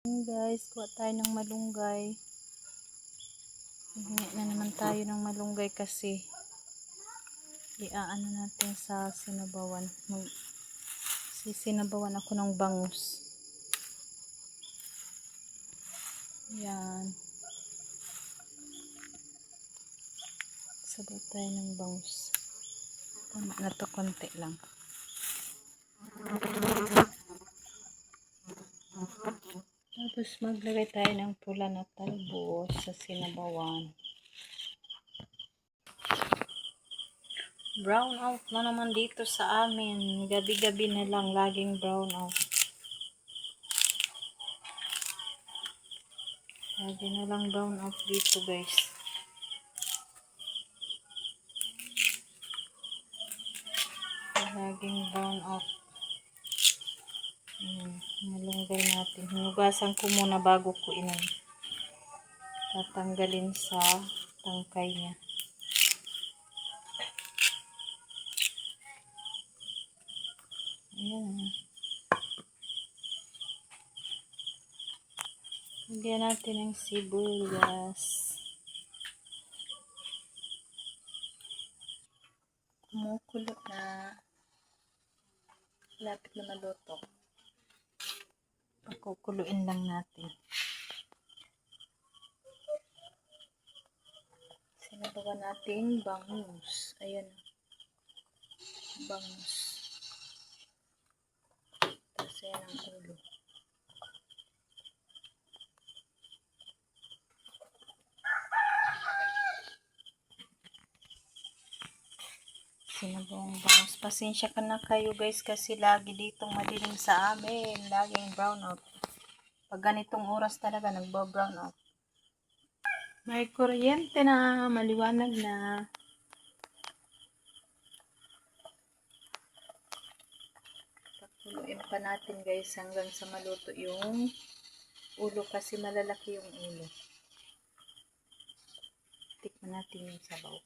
Guys, kuha tayo ng malunggay. Hingi na naman tayo ng malunggay kasi iaano natin sa sinabawan. Sinabawan ako ng bangus. Yan. Sabaw tayo ng bangus. Tama na to, konti lang. Tapos maglagay tayo ng pula na talbos sa sinabawan. Brown out na naman dito sa amin. Gabi-gabi na lang laging brown out. Lagi na lang brown out dito, guys. Laging brown out. Malunggay natin. Hinugasan ko muna bago ko tatanggalin sa tangkay niya. Ayan. Lagyan natin ng sibuyas. Kumukulo na. Lapit na maluto. Pakukuluin lang natin. Sinabawan natin bangus. Ayan. Bangus. Tapos ayan ang ulo. Sinabawang bangus. Pasensya ka na kayo, guys, kasi lagi ditong madilim sa amin. Laging brown out. Pag ganitong oras talaga nagbo-brown out. May kuryente na, maliwanag na. Pakuluin pa natin, guys, hanggang sa maluto yung ulo kasi malalaki yung ulo. Tikman natin yung sabaw.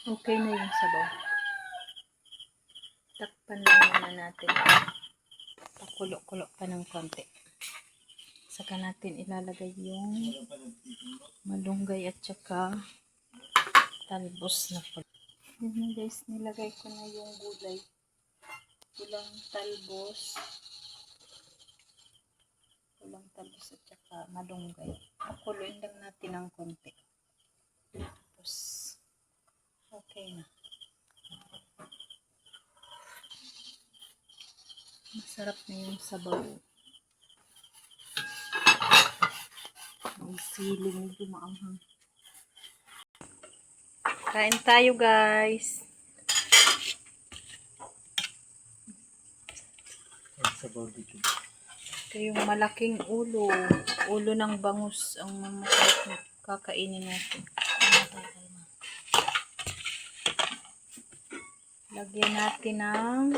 Okay na yung sabaw. Takpan lang muna natin. Pakulo-kulo pa ng konti. Saka natin ilalagay yung malunggay at saka talbos na pula. Yun, guys, nilagay ko na yung gulay. Kulang talbos at saka malunggay. Pakuloyin lang natin ng konti. Tapos okay na. Masarap na yung sabaw. May sili, medyo maanghang. Kain tayo, guys. Sabaw dito. Ito yung malaking ulo. Ulo ng bangus ang kakainin natin. Lagyan natin ng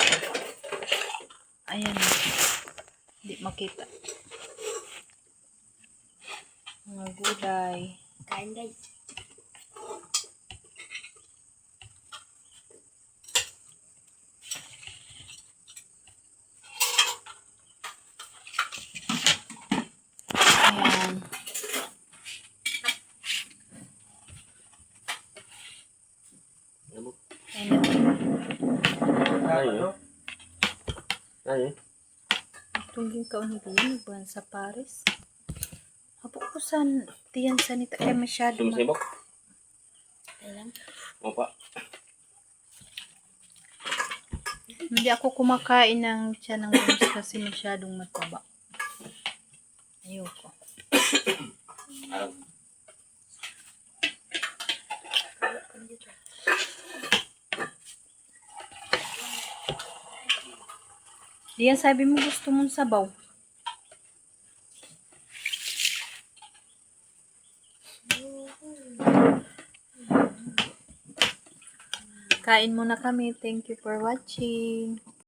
ayan. Hindi makita. Mga gulay. Kain, guys. Ayan. Ay. Tungging kaon din buwan sa Paris. Hapok ko san tiyan sanita kay masyado Sumisibok? Ayan. Opa. Hindi ako kumakain ng tiyan ng bangus kasi masyadong mataba. Ayoko. Diyan, sabi mo gusto mong sabaw. Kain muna kami. Thank you for watching.